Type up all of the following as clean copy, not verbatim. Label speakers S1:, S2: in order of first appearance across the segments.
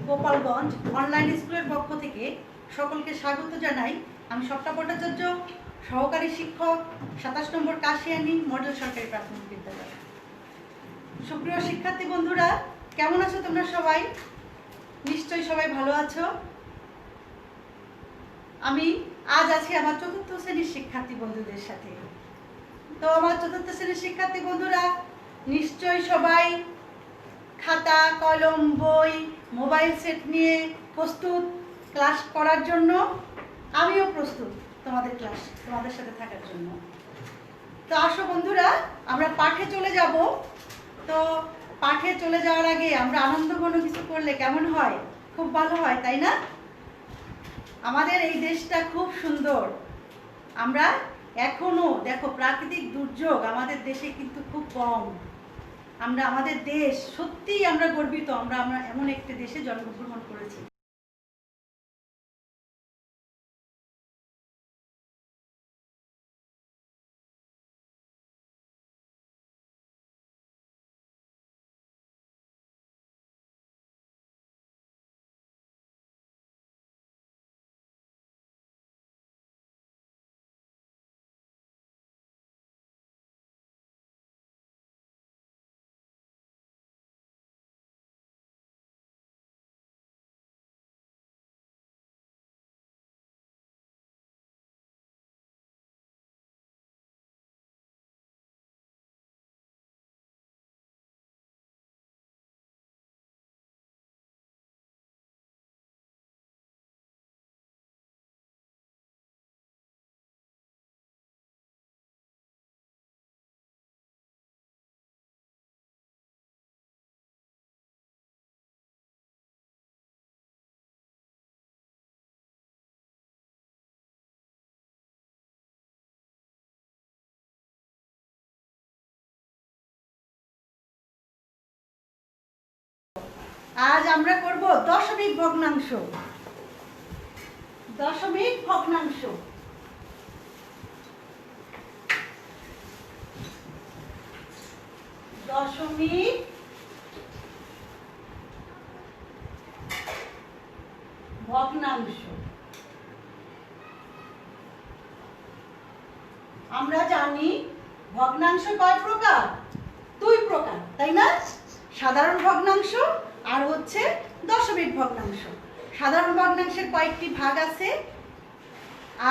S1: Gopalganj online স্কুলের পক্ষ থেকে সকলকে স্বাগত জানাই। আমি সপ্তা ভট্টাচার্য, সহকারী শিক্ষক, 27 নম্বর কাশিয়ানী মডেল সরকারি প্রাথমিক বিদ্যালয়। সুপ্রিয় শিক্ষার্থী বন্ধুরা, কেমন আছো তোমরা সবাই? নিশ্চয়ই সবাই ভালো আছো। আমি আজ আছি আমার চতুর্থ শ্রেণীর শিক্ষার্থী বন্ধুদের সাথে। তো আমার চতুর্থ শ্রেণীর শিক্ষার্থী বন্ধুরা নিশ্চয়ই সবাই খাতা, কলম, বই, মোবাইল সেট নিয়ে প্রস্তুত ক্লাস করার জন্য। আমিও প্রস্তুত তোমাদের সাথে থাকার জন্য। তো আসো বন্ধুরা, আমরা পাঠে চলে যাব। তো পাঠে চলে যাওয়ার আগে আমরা আনন্দঘন কিছু করলে কেমন হয়? খুব ভালো হয়, তাই না? আমাদের এই দেশটা খুব সুন্দর। আমরা এখনো দেখো, প্রাকৃতিক দুর্যোগ আমাদের দেশে কিন্তু খুব কম। আমাদের দেশ সত্যিই আমরা গর্বিত, আমরা এমন একটি দেশে জন্মগ্রহণ করেছি। আজ আমরা করব দশমিক ভগ্নাংশ। দশমিক ভগ্নাংশ দশমিক ভগ্নাংশ। আমরা জানি ভগ্নাংশ কয় প্রকার? 2 প্রকার, তাই না? সাধারণ ভগ্নাংশ আর হচ্ছে দশমিক ভগ্নাংশ। সাধারণ ভগ্নাংশের কয়েকটি ভাগ আছে,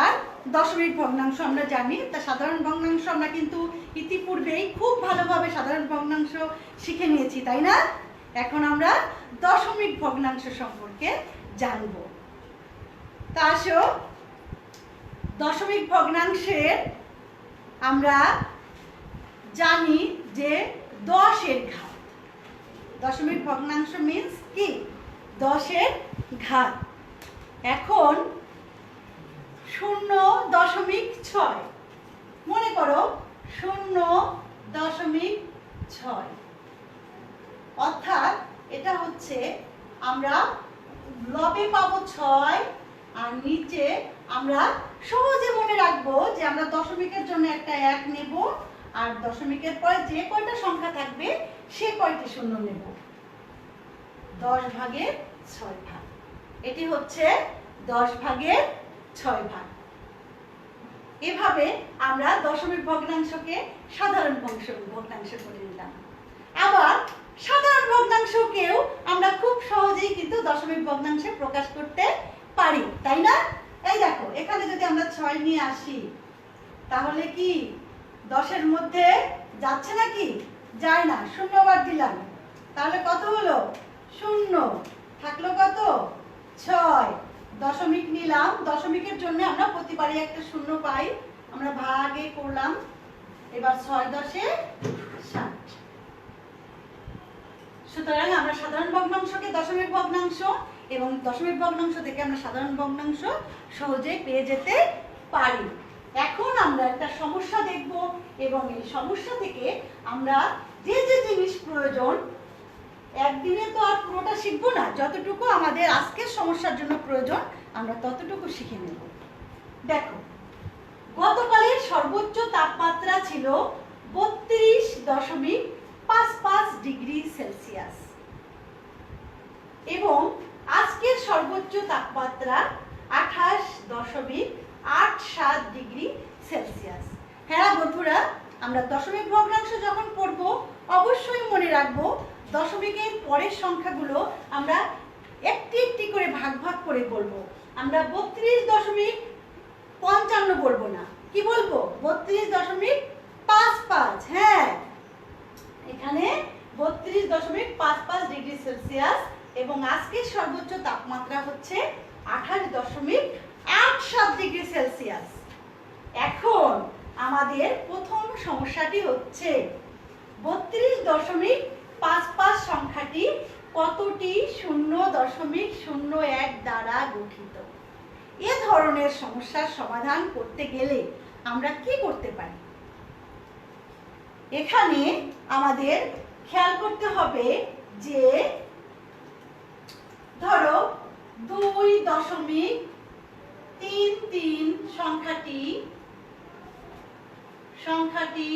S1: আর দশমিক ভগ্নাংশ আমরা জানি। তা সাধারণ ভগ্নাংশ আমরা কিন্তু ইতিপূর্বেই খুব ভালোভাবে সাধারণ ভগ্নাংশ শিখে নিয়েছি, তাই না? এখন আমরা দশমিক ভগ্নাংশ সম্পর্কে জানব। তা আসো, দশমিক ভগ্নাংশের আমরা জানি যে 10 এর ঘাত। দশমিক ভগ্নাংশ মিন্স কি? 10 এর ঘাত। এখন 0.6 মনে করো, 0.6 অর্থাৎ এটা হচ্ছে আমরা লবে পাবো 6 আর নিচে আমরা সহজে মনে রাখবো যে আমরা দশমিকের জন্য একটা 1 নেব, আর দশমিকের পরে যে কয়টা সংখ্যা থাকবে সে কয়টি শূন্য নেব। 10 ভাগের 6 ভাগ। এটি হচ্ছে 10 ভাগের 6 ভাগ। এভাবে আমরা দশমিক ভগ্নাংশকে সাধারণ ভগ্নাংশ করে নিলাম। আবার সাধারণ ভগ্নাংশকেও আমরা খুব সহজেই কিন্তু দশমিক ভগ্নাংশে প্রকাশ করতে পারি, তাই না? এই দেখো, এখানে যদি আমরা 6 নিয়ে আসি তাহলে কি 10-এর মধ্যে যাচ্ছে নাকি? যায় না। 0 বার দিলাম, তাহলে কত হলো? 0 থাকলো কত? 6। দশমিক নিলাম, দশমিকের জন্য আমরা প্রতিবারই একটা 0 পাই। আমরা ভাগে করলাম, এবার 6 10-এ 60। সুতরাং আমরা সাধারণ ভগ্নাংশকে দশমিক ভগ্নাংশ এবং দশমিক ভগ্নাংশ থেকে আমরা সাধারণ ভগ্নাংশ সহজেই পেয়ে যেতে পারি। এখন আমরা একটা সমস্যা দেখব, এবং এই সমস্যা থেকে আমরা যে যে জিনিস প্রয়োজন, একদিনে তো আর পুরোটা শিখবো না, যতটুকু আমাদের আজকের সমস্যার জন্য প্রয়োজন আমরা ততটুকু শিখে নেব। দেখো, গতকালের সর্বোচ্চ তাপমাত্রা ছিল 32.55 ডিগ্রি সেলসিয়াস এবং সর্বোচ্চ তাপমাত্রা 28.87 ডিগ্রি সেলসিয়াস। হ্যাঁ বন্ধুরা, আমরা দশমিক ভগ্নাংশ যখন পড়ব অবশ্যই মনে রাখবো দশমিকের পরের সংখ্যাগুলো আমরা একটি একটি করে ভাগ ভাগ করে বলবো। আমরা 32.55 বলবো না, কি বলবো? 32.55। হ্যাঁ, এখানে 32.55 ডিগ্রি সেলসিয়াস এবং আজকের সর্বোচ্চ তাপমাত্রা হচ্ছে 28.87 ডিগ্রি সেলসিয়াস। এখন আমাদের প্রথম সমস্যাটি হচ্ছে 32.55 সংখ্যাটি কতটি 0.01 দ্বারা গঠিত? এ ধরনের সমস্যার সমাধান করতে গেলে আমরা কি করতে পারি? এখানে আমাদের খেয়াল করতে হবে যে ধরো 2.33 সংখ্যাটি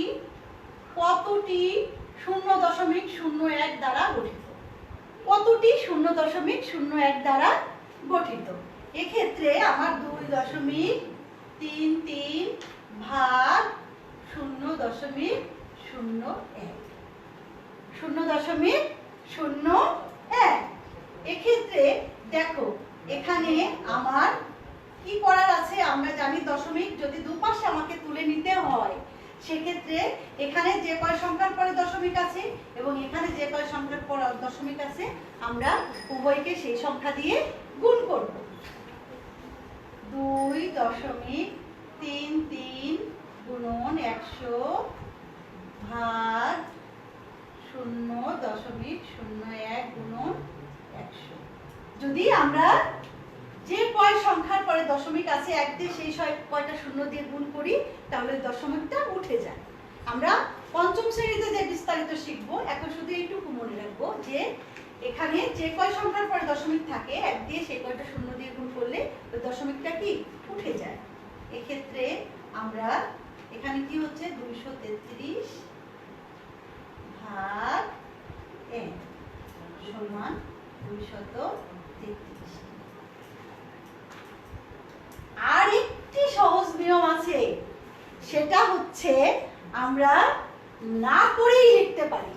S1: কতটি 0.01 দ্বারা গঠিত? কতটি 0.01 দ্বারা গঠিত? এক্ষেত্রে আমার 2.33 ভাগ 0.01 0.01। এক্ষেত্রে দেখো এখানে আমার কি করার আছে? আমরা জানি দশমিক যদি দুপাশে আমাকে তুলে নিতে হয় সেক্ষেত্রে এখানে যে কয় সংখ্যার পরে দশমিক আছে এবং এখানে যে কয় সংখ্যার পরে দশমিক আছে আমরা উভয়কে সেই সংখ্যা দিয়ে গুণ করব। 2.33 গুণন 100 ভাগ 0.01 গুণন 100। যদি আমরা যে কয় সংখ্যার পরে দশমিক আছে এক দিয়ে সেই কয়টা শূন্য দিয়ে গুণ করি তাহলে দশমিকটা উঠে যায়। আমরা পঞ্চম শ্রেণীতে যে বিস্তারিত শিখবো, এখন শুধু এইটুকু মনে রাখবো যে এখানে যে কয় সংখ্যার পরে দশমিক থাকে এক দিয়ে সেই কয়টা শূন্য দিয়ে গুণ করলে ওই দশমিকটা কি উঠে যায়। এক্ষেত্রে আমরা এখানে কি হচ্ছে 233 ভাগ n সমান 233। আর একটি সহজ নিয়ম আছে, সেটা হচ্ছে আমরা না করেই লিখতে পারি।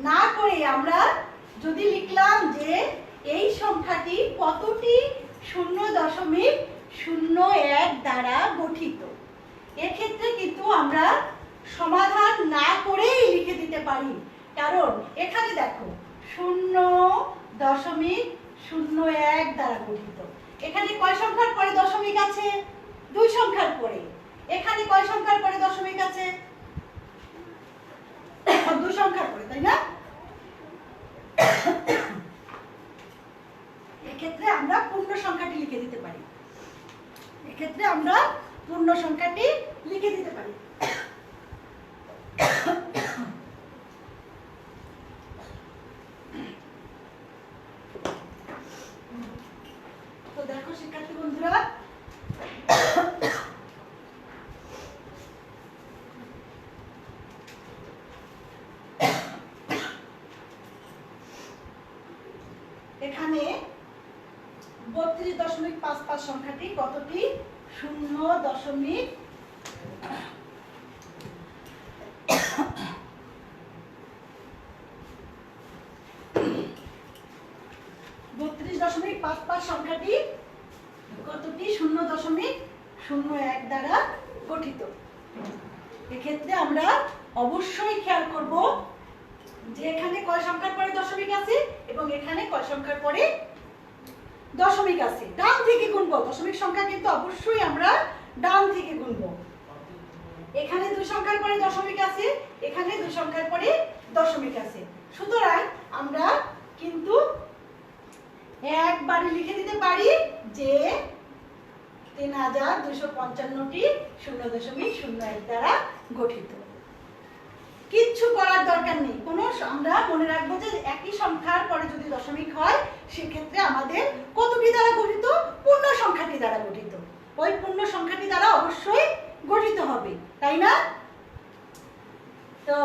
S1: না করে আমরা যদি লিখলাম যে এই সংখ্যাটি কতটি 0.01 দ্বারা গঠিত, এক্ষেত্রে কিন্তু আমরা সমাধান না করেই লিখে দিতে পারি। কারণ এখানে দেখো 0.01 দ্বারা গঠিত। এখানে কয় সংখ্যার পরে দশমিক আছে? 2 সংখ্যার পরে। এখানে কয় সংখ্যার পরে দশমিক আছে? 2 সংখ্যার পরে, তাই না? এক্ষেত্রে আমরা পূর্ণ সংখ্যাটি লিখে দিতে পারি। এক্ষেত্রে আমরা পূর্ণ সংখ্যাটি লিখে দিতে পারি। তো দেখো শিক্ষার্থী বন্ধুরা, এখানে 32.55 সংখ্যাটি কতটি 0.32.55 সংখ্যাটি কতটি 0.01 দ্বারা গঠিত। এক্ষেত্রে আমরা অবশ্যই খেয়াল করব যে এখানে কয় সংখ্যার পরে দশমিক আছে এবং এখানে কয় সংখ্যার পরে দশমিক আছে। ডান থেকে গুনবো, দশমিক সংখ্যা কিন্তু অবশ্যই আমরা ডান থেকে গুনবো। এখানে 2 সংখ্যার পরে দশমিক আছে, এখানে 2 সংখ্যার পরে দশমিক আছে। সুতরাং আমরা কিন্তু একবারে লিখে দিতে পারি যে 3255টি 0.01 দ্বারা গঠিত। কিচ্ছু করার দরকার নেই কোনো। আমরা মনে রাখবো যে একই সংখ্যার পরে যদি দশমিক হয় সেক্ষেত্রে আমাদের কতটি দ্বারা গঠিত? পূর্ণ সংখ্যাটি দ্বারা গঠিত। ওই পূর্ণ সংখ্যাটি দ্বারা অবশ্যই গঠিত হবে, তাই না? তো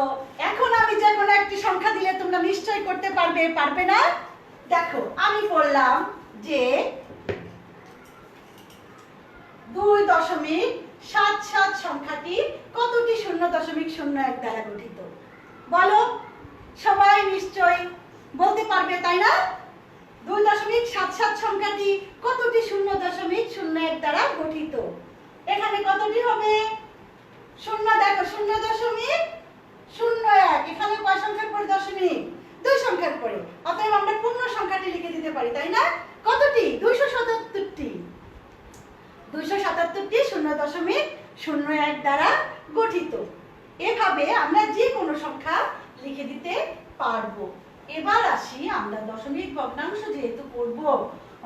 S1: এখন আমি যে কোনো একটি সংখ্যা দিলে তোমরা নিশ্চয়ই করতে পারবে, পারবে না? দেখো আমি বললাম যে 2.77 সংখ্যাটি কতটি 0.01 দ্বারা গঠিত? বলো, সবাই নিশ্চয়ই বলতে পারবে, তাই না? 2.77 সংখ্যাটি কতটি 0.01 দ্বারা গঠিত? এখানে কতটি হবে? 0, দেখো 0.01, এখানে কয় সংখ্যার পরে দশমিক? 2 সংখ্যার পরে। অতএব আমরা পূর্ণ সংখ্যাটি লিখে দিতে পারি, তাই না? কতটি? 277টি। 277টি 0.01 দ্বারা গঠিত। এভাবে আমরা যে কোনো সংখ্যা লিখে দিতে পারবো। এবার আসি, আমরা দশমিক ভগ্নাংশ যেহেতু করব,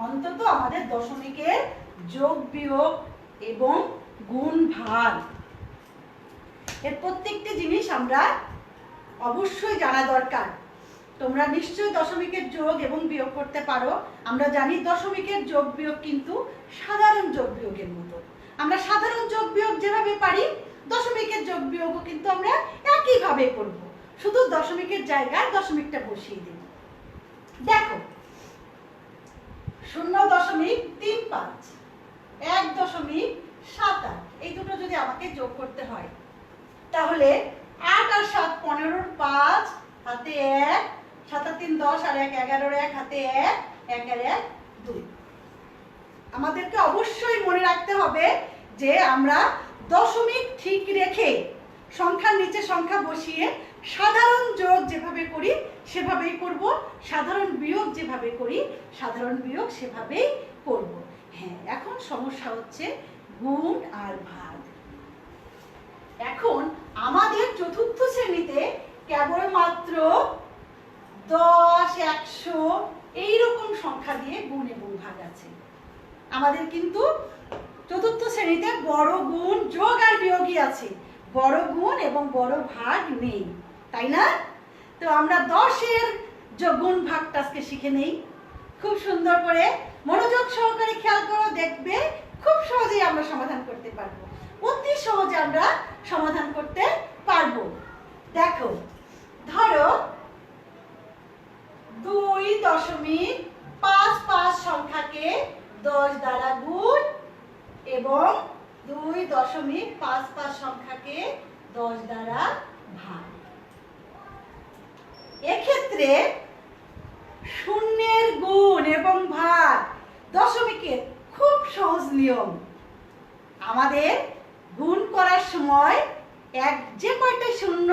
S1: অন্তত আমাদের দশমিকের যোগ বিয়োগ এবং গুণ ভাগ এর প্রত্যেকটি জিনিস আমরা অবশ্যই জানা দরকার। তোমরা নিশ্চয়ই দশমিকের যোগ এবং বিয়োগ করতে পারো। আমরা জানি দশমিকের যোগ বিয়োগ কিন্তু সাধারণ যোগ বিয়োগের মতো। আমরা সাধারণ যোগ বিয়োগ যেভাবে পারি, দশমিকের যোগ বিয়োগও কিন্তু আমরা একইভাবে করব, শুধু দশমিকের জায়গায় দশমিকটা বসিয়ে দেব। দেখো, 0.35, 1.78, এই দুটো যদি আমাকে যোগ করতে হয়, তাহলে 8 আর 7 15, 5 হাতে 1, 7 আর 3 10, আর 1 11, 1 হাতে 1, 1 আর 1 2। আমাদেরকে অবশ্যই মনে রাখতে হবে যে আমরা দশমিক ঠিক রেখে সংখ্যার নিচে সংখ্যা বসিয়ে সাধারণ যোগ যেভাবে করি সেভাবেই করব, সাধারণ বিয়োগ যেভাবে করি সাধারণ বিয়োগ সেভাবেই করব। হ্যাঁ, এখন সমস্যা হচ্ছে গুণ আর ভাগ। এখন আমাদের চতুর্থ শ্রেণীতে কেবলমাত্র 10, 100 এইরকম সংখ্যা দিয়ে গুণ এবং ভাগ আছে। আমাদের কিন্তু চতুর্থ শ্রেণীতে বড় গুণ, যোগ আর বিয়োগই আছে, বড় গুণ এবং বড় ভাগ নেই, তাই না? তো আমরা 10-এর গুণ ভাগটা আজকে শিখে নেই। খুব সুন্দর করে মনোযোগ সহকারে খেয়াল করো, দেখবে খুব সহজেই আমরা সমাধান করতে পারবো, অতি সহজে আমরা সমাধান করতে পারবো। দেখো, ধরো 2.55 সংখ্যাকে 10 দ্বারা গুণ এবং 2.55 সংখ্যাকে 10 দ্বারা ভাগ। এক্ষেত্রে শূন্যের গুণ এবং ভাগ দশমিকের খুব সহজ নিয়ম। আমাদের গুণ করার সময় যে কয়টা শূন্য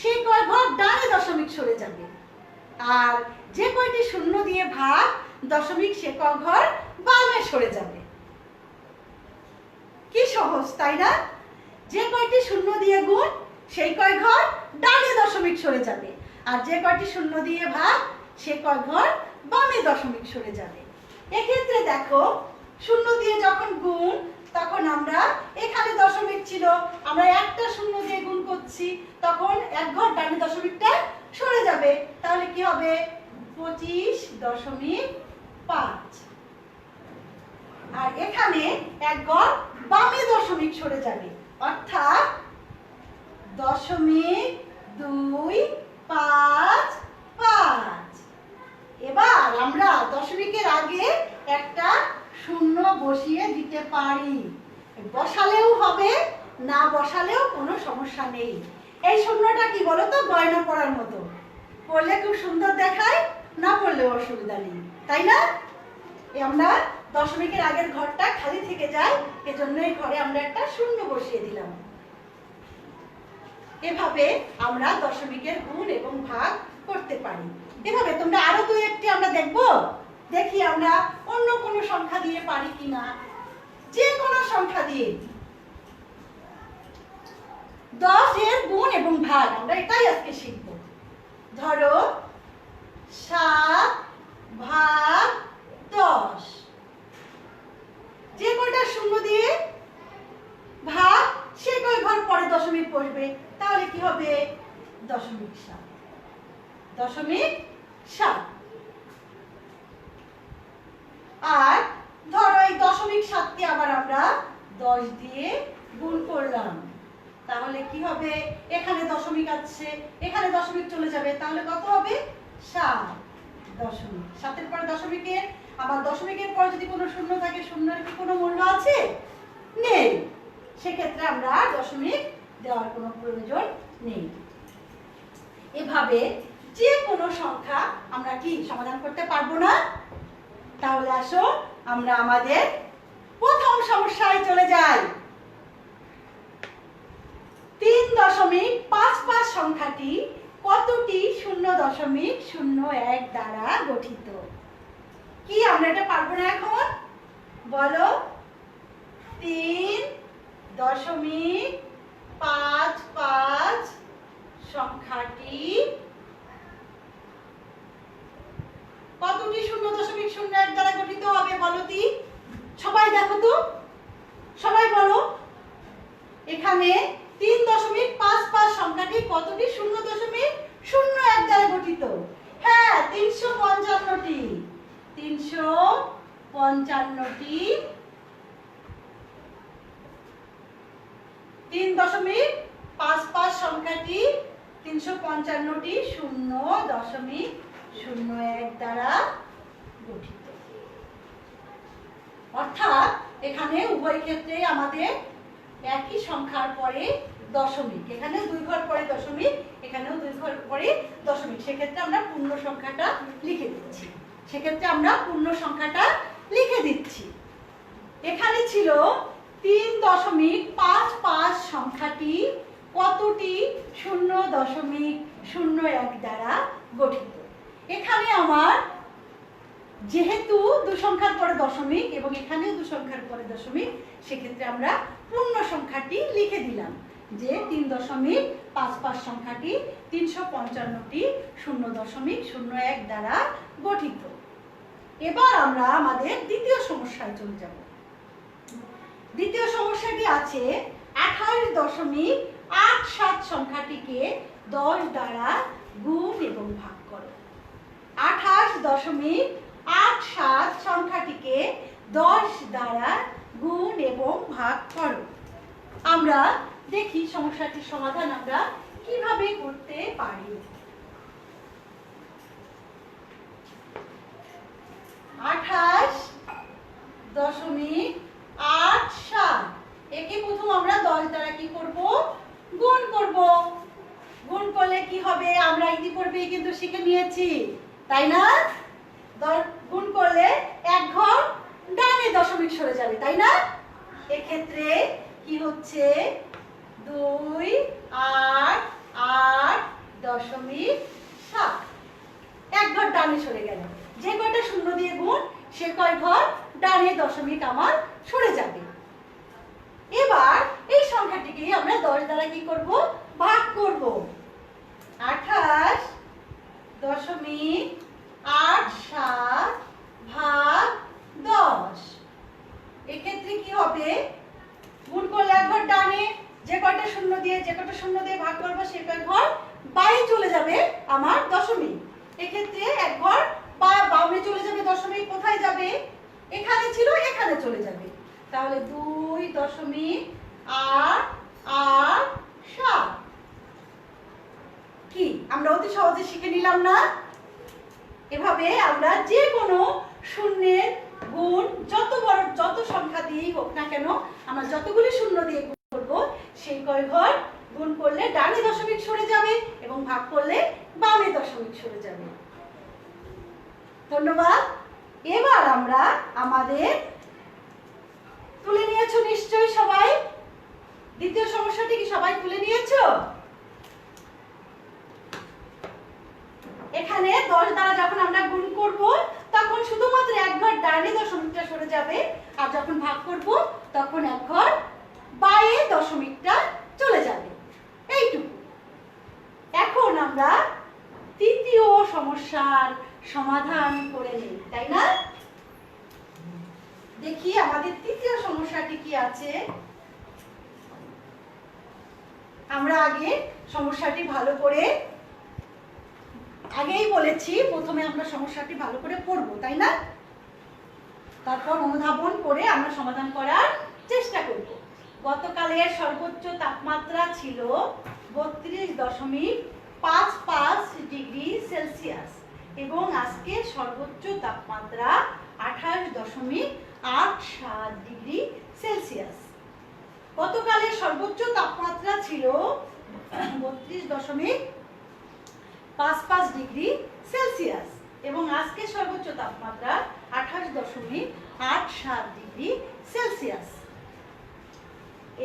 S1: সেই কয় ঘর ডানে দশমিক সরে যাবে, আর যে কয়টি শূন্য দিয়ে ভাগ দশমিক সে কয় ঘর বামে সরে যাবে। কি সহজ, তাই না? যে কয়টি শূন্য দিয়ে গুণ সেই কয় ঘর ডানে দশমিক সরে যাবে, আর যে কয়টি শূন্য দিয়ে ভাগ সে কয় ঘর বামে দশমিক সরে যাবে। এক্ষেত্রে দেখো, শূন্য দিয়ে যখন গুণ তখন আমরা এখানে দশমিক ছিল, আমরা একটা শূন্য দিয়ে গুণ করছি, তখন এক ঘর ডানে দশমিকটা সরে যাবে। তাহলে কি হবে? 25.5। আর এখানে এক ঘর বামে দশমিক সরে যাবে, অর্থাৎ 0.255। এবার আমরা দশমিকের আগে একটা শূন্য বসিয়ে দিতে পারি, বসালেও হবে, না বসালেও কোনো সমস্যা নেই। এই শূন্যটা কি বলো তো? গয়না পড়ার মতো, পড়লে খুব সুন্দর দেখায়, না পড়লেও অসুবিধা নেই, তাই না? আমরা দশমিকের আগের ঘরটা খালি থেকে যায়, এজন্য এই ঘরে আমরা একটা শূন্য বসিয়ে দিলাম। এভাবে আমরা দশমিকের গুণ এবং ভাগ করতে পারি। এভাবে তোমরা আরো দুই একটি আমরা দেখবো, দেখি আমরা অন্য কোনো সংখ্যা দিয়ে পারি কিনা। যে কোনো সংখ্যা দিয়ে 10-এর গুণ এবং ভাগ আমরা এটাই আজকে শিখব। ধরো 7 ভাগ 10, যে কয়টা শূন্য দিয়ে ভাগ সে কয় ঘর পরে দশমিক বসবে, তাহলে কি হবে? 0.7। 0.7। আর ধরো এই 0.7কে আবার আমরা 10 দিয়ে গুণ করলাম, তাহলে কি হবে? এখানে দশমিক আছে, এখানে দশমিক চলে যাবে, তাহলে কত হবে? 7.7। দশমিক। 7-এর পরে দশমিকের, আবার দশমিকের পরে যদি কোনো শূন্য থাকে, শূন্যের কি কোনো মূল্য আছে? নেই। সেক্ষেত্রে আমরা দশমিক দেওয়ার কোনো প্রয়োজন নেই। এভাবে যে কোনো সংখ্যা আমরা কি সমাধান করতে পারবো না? তাহলে আসো আমরা আমাদের প্রথম সমস্যায় চলে যাই। 3.55 সংখ্যাটি কতটি 0.01 দ্বারা গঠিত? কি আমরা এটা পারবো না এখন? বলো। 3.55 সংখ্যাটি কতটি 0.01 দ্বারা গঠিত হবে? বলো তি, সবাই দেখো তো, সবাই বলো। এখানে 3.55 সংখ্যাটি কতটি 0.01 দ্বারা গঠিত? হ্যাঁ, 355টি। 355টি 3.55 সংখ্যাটি 355টি 0.01 দ্বারা গঠিত। অর্থাৎ এখানে উভয় ক্ষেত্রে আমাদের একই সংখ্যার পরে দশমিক, এখানে 2 ঘর পরে দশমিক, এখানেও 2 ঘর পরে দশমিক। সেক্ষেত্রে আমরা পূর্ণ সংখ্যাটা লিখে দিচ্ছি। এখানে ছিল 3.55 সংখ্যাটি কতটি 0.01 দ্বারা গঠিত? এখানে আমার যেহেতু 2 সংখ্যার পরে দশমিক এবং এখানেও 2 সংখ্যার পরে দশমিক, সেক্ষেত্রে আমরা পূর্ণ সংখ্যাটি লিখে দিলাম যে 3.55 সংখ্যাটি 355টি 0.01 দ্বারা গঠিত। এবার আমরা আমাদের দ্বিতীয় সমস্যায় চলে যাব। দ্বিতীয় সমস্যাটি আছে 28.87 সংখ্যাটিকে 10 দ্বারা গুণ এবং ভাগ করো। 28.87 সংখ্যাটিকে 10 দ্বারা গুণ এবং ভাগ করো। আমরা দেখি সমস্যাটির সমাধান আমরা কিভাবে করতে পারি। 28.87 একে প্রথম আমরা 10 দ্বারা কি করব? গুণ করব। গুণ করলে কি হবে? আমরা ইতিপূর্বেই কিন্তু শিখে নিয়েছি, তাই না? গুণ করলে এক ঘর ডানে দশমিক সরে যাবে, তাই না? এক্ষেত্রে কি হচ্ছে? 2 8 8.7 এক ঘর ডানে সরে গেল। যে কয়টা শূন্য দিয়ে গুণ সে কয় ঘর ডানে দশমিক আমার সরে যাবে। এবার এই সংখ্যাটিকে আমরা 10 দ্বারা কি করব? ভাগ করব। 28.87 ভাগ 10। এক্ষেত্রে কি হবে? গুণ করলে এক ঘর ডানে, যে কয়টা শূন্য দিয়ে ভাগ করবো সে কয় ঘর বাইরে চলে যাবে আমার দশমিক। এক্ষেত্রে এক ঘর বামে চলে যাবে দশমিক। কোথায় যাবে? এখানে ছিল, এখানে চলে যাবে। তাহলে 2.88 কি আমরা অতি সহজে শিখে নিলাম না? এভাবে আমরা যে কোনো শূন্যের গুণ যত সংখ্যা দিয়েই হোক না কেন, আমরা যতগুলি শূন্য দিয়ে গুণ করব সেই কয় ঘর গুণ করলে ডানে দশমিক সরে যাবে এবং ভাগ করলে বামে দশমিক সরে যাবে। ধন্যবাদ। এবার আমরা আমাদের তুলে নিয়েছো নিশ্চয়ই সবাই? দ্বিতীয় সমস্যাটি কি সবাই তুলে নিয়েছো? এখানে 10 দ্বারা যখন আমরা গুণ করব তখন শুধুমাত্র এক ঘর ডানে দশমিকটা সরে যাবে, আর যখন ভাগ করব তখন এক ঘর বামে দশমিকটা চলে যাবে। এইটুকু। এখন আমরা তৃতীয় সমস্যার সমাধান করে নিই, তাই না? দেখি আমাদের তৃতীয় সমস্যাটি কি আছে। আমরা আগে সমস্যাটি ভালো করে, আগেই বলেছি প্রথমে আমরা সমস্যাটি ভালো করে পড়ব, তাই না? তারপর অনুধাবন করে আমরা সমাধান করার চেষ্টা করব। গতকালের সর্বোচ্চ তাপমাত্রা ছিল 32.55 ডিগ্রি সেলসিয়াস এবং আজকে সর্বোচ্চ তাপমাত্রা 28.87 ডিগ্রি সেলসিয়াস। গতকালের সর্বোচ্চ তাপমাত্রা ছিল 32.55 ডিগ্রি সেলসিয়াস এবং আজকে সর্বোচ্চ তাপমাত্রা 28.87 ডিগ্রি সেলসিয়াস।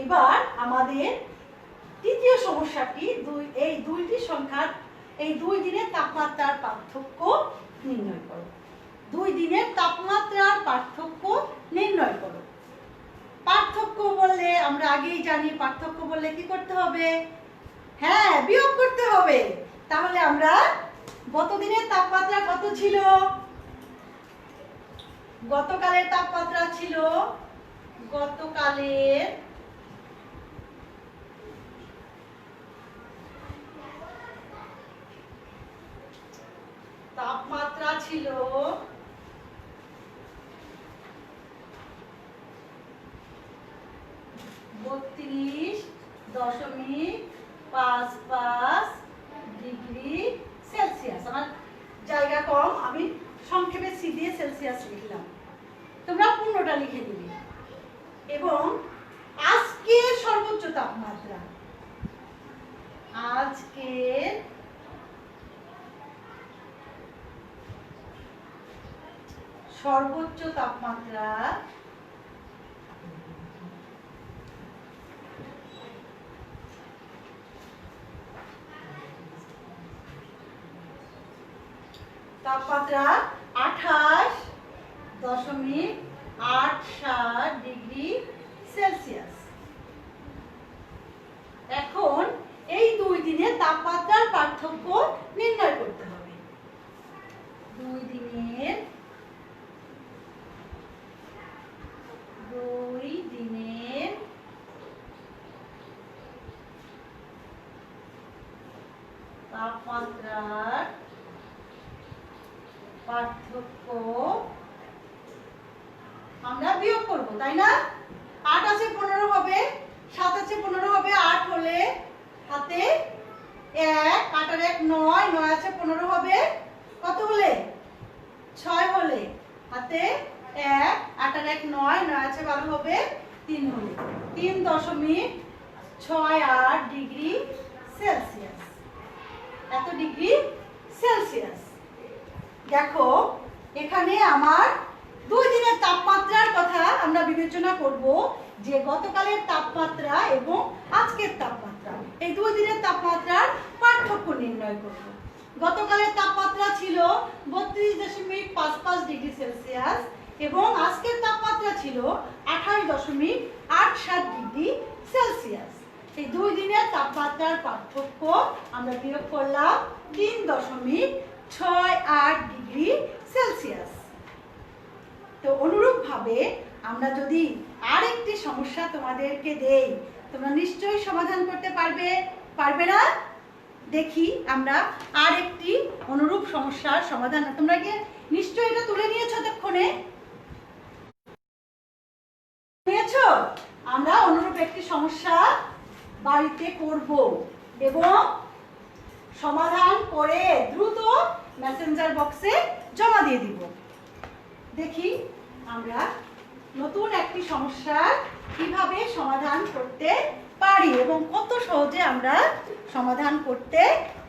S1: এবার আমাদের তৃতীয় সমস্যাটি এই দুইটি সংখ্যার এই 2 দিনের তাপমাত্রার পার্থক্য নির্ণয় করো। 2 দিনের তাপমাত্রার পার্থক্য নির্ণয় করো। পার্থক্য বললে আমরা আগেই জানি, পার্থক্য বললে কি করতে হবে? হ্যাঁ, বিয়োগ করতে হবে। তাহলে আমরা গত দিনের তাপমাত্রা কত ছিল? গতকালের তাপমাত্রা ছিল, গতকালের তাপমাত্রা ছিল 32.55 ডিগ্রি সেলসিয়াস। আমার জায়গা কম, আমি সংক্ষেপে সি দিয়ে সেলসিয়াস লিখলাম, তোমরা পূর্ণটা লিখে দিবে। এবং আজকের সর্বোচ্চ তাপমাত্রা, আজকের সর্বোচ্চ তাপমাত্রা তাপমাত্রা 28.87 ডিগ্রি সেলসিয়াস। এখন এই 2 দিনের তাপমাত্রার পার্থক্য নির্ণয় করতে হবে। 2 দিনের তাপমাত্রার পার্থক্য আমরা বিয়োগ করব, তাই না? 8 আছে 15 হবে, 7 আছে 15 হবে, 8 হলে হাতে 1, 8 আর 1 9, 9 আছে 15 হবে, কত হলে? 6 হলে হাতে 1, 8 আর 1 9, 9 আছে 12 হবে, 3 হলে 3.68 ডিগ্রি সেলসিয়াস। এত ডিগ্রি সেলসিয়াস। দেখো এখানে আমার 2 দিনের তাপমাত্রার কথা আমরা বিবেচনা করব, যে গতকালের তাপমাত্রা এবং আজকের তাপমাত্রা, এই 2 দিনের তাপমাত্রার পার্থক্য নির্ণয় করব। গতকালের তাপমাত্রা ছিল 32.55 ডিগ্রি সেলসিয়াস এবং আজকের তাপমাত্রা ছিল 28.87 ডিগ্রি সেলসিয়াস। এই 2 দিনের তাপমাত্রার পার্থক্য আমরা বিয়োগ করলাম 3.68 ডিগ্রি সেলসিয়াস। তো অনুরূপভাবে আমরা যদি আরেকটি সমস্যা তোমাদেরকে দেই, তোমরা নিশ্চয়ই সমাধান করতে পারবে না? দেখি আমরা আরেকটি অনুরূপ সমস্যার সমাধান। তোমরা কি নিশ্চয়ই এটা তুলে নিয়েছো? এতক্ষণে নিয়েছো? আমরা অনুরূপ একটি সমস্যা বাড়িতে করব এবং সমাধান করে দ্রুত মেসেঞ্জার বক্সে জমা দিয়ে দিব। দেখি আমরা নতুন একটি সমস্যার কিভাবে সমাধান করতে পারি এবং কত সহজে আমরা সমাধান করতে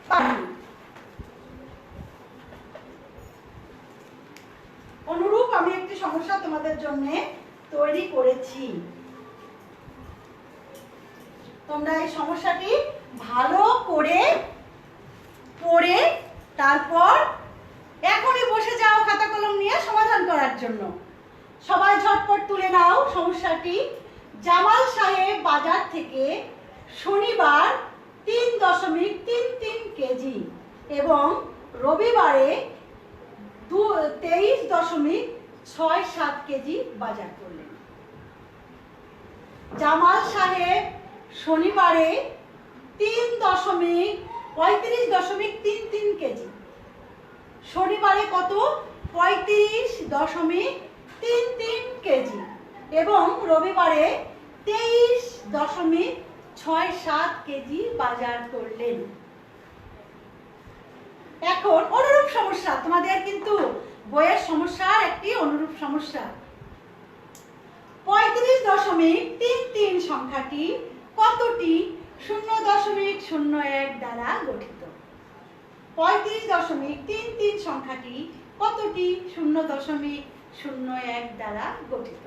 S1: পারি। অনুরূপ আমি একটি সমস্যা তোমাদের জন্য তৈরি করেছি। তোমরা এই সমস্যাটি ভালো করে পড়ে তারপর এখনই বসে যাও খাতা কলম নিয়ে সমাধান করার জন্য। সবাই ঝটপট তুলে নাও সমস্যাটি। জামাল সাহেব বাজার থেকে শনিবার 3.33 কেজি এবং রবিবারে 23.67 কেজি বাজার করলেন। জামাল সাহেব শনিবারে 35.33 কেজি, শনিবারে কত? 35.33 কেজি এবং রবিবারে 23.67 কেজি বাজার করলেন। এখন অনুরূপ সমস্যা, তোমাদের কিন্তু বইয়ের সমস্যার একটি অনুরূপ সমস্যা। 35.33 সংখ্যাটি কতটি 0.01 দ্বারা গঠিত? 35.33 সংখ্যাটি কতটি 0.01 দ্বারা গঠিত?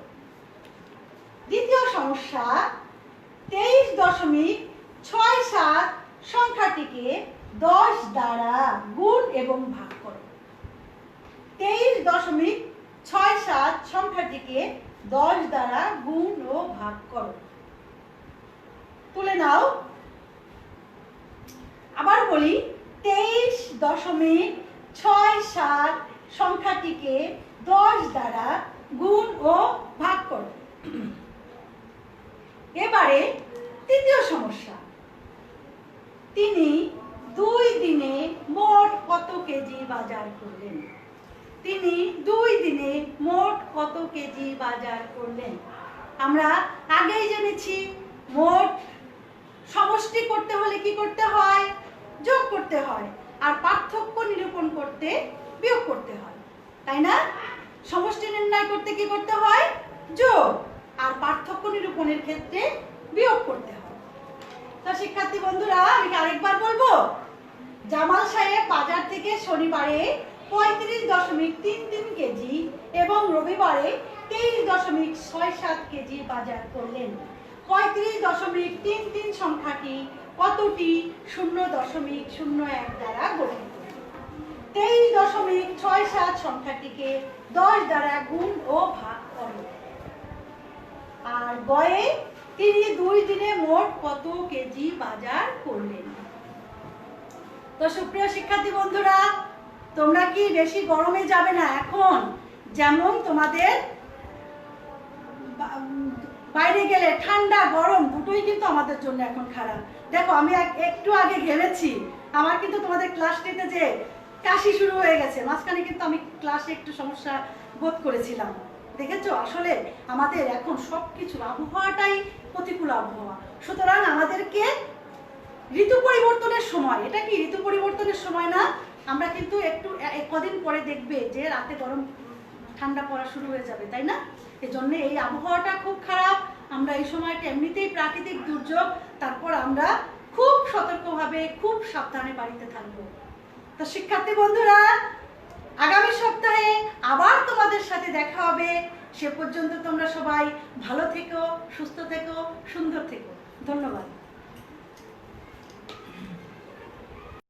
S1: দ্বিতীয় সমস্যা, 23.67 সংখ্যাটিকে 10 দ্বারা গুণ এবং ভাগ করো। 23.67 সংখ্যাটিকে 10 দ্বারা গুণ ও ভাগ করো। তুলে নাও। আবার বলি, 23.67 সংখ্যাটিকে 10 দ্বারা গুণ ও ভাগ করো। এবারে তৃতীয় সমস্যা, তিনি 2 দিনে মোট কত কেজি বাজার করলেন? তিনি 2 দিনে মোট কত কেজি বাজার করলেন? আমরা আগেই জেনেছি মোট সমষ্টি করতে হলে কি করতে হয়? যোগ করতে হয়, আর পার্থক্য নিরূপণ করতে বিয়োগ করতে হয়, তাই না? সমষ্টি নির্ণয় করতে কি করতে হয়? যোগ, আর পার্থক্য নিরূপণের ক্ষেত্রে বিয়োগ করতে হয়। তো শিক্ষার্থী বন্ধুরা, আমি আরেকবার বলবো, জামাল সাহেব বাজার থেকে শনিবারে 35.33 কেজি এবং রবিবারে 23.67 কেজি বাজার করলেন। 35.33 সংখ্যাটি কতটি 0.01 দ্বারা গঠিত? 23.67 সংখ্যাটিকে 10 দ্বারা গুণ ও ভাগ করো। আর গয়ে তিনি 2 দিনে মোট কত কেজি বাজার করলেন? তো সুপ্রিয় শিক্ষার্থী বন্ধুরা, তোমরা কি বেশি গরমে যাবে না? এখন যেমন তোমাদের বাইরে গেলে ঠান্ডা গরম দুটোই কিন্তু আমাদের জন্য এখন খারাপ। দেখো, আমি একটু আগে ঘেমেছি, আমার কিন্তু তোমাদের ক্লাস নিতে যে কাশি শুরু হয়ে গেছে। মাঝখানে কিন্তু আমি ক্লাসে একটু সমস্যা বোধ করেছিলাম। দেখেছো, আসলে আমাদের এখন সবকিছু আবহাওয়াটাই প্রতিকূল আবহাওয়া। সুতরাং আমাদেরকে ঋতু পরিবর্তনের সময়, এটা কি ঋতু পরিবর্তনের সময় না? আমরা কিন্তু একটু কদিন পরে দেখবে যে রাতে গরম ঠান্ডা পড়া শুরু হয়ে যাবে, তাই না? এজন্য এই আবহাওয়াটা খুব খারাপ। আমরা এই সময়টা এমনিতেই প্রাকৃতিক দুর্যোগ, তারপর আমরা খুব সতর্কভাবে খুব সাবধানে বাড়িতে থাকবো। তো শিক্ষার্থী বন্ধুরা, আগামী সপ্তাহে আবার তোমাদের সাথে দেখা হবে। সে পর্যন্ত তোমরা সবাই ভালো থেকো, সুস্থ থেকো, সুন্দর থেকো। ধন্যবাদ।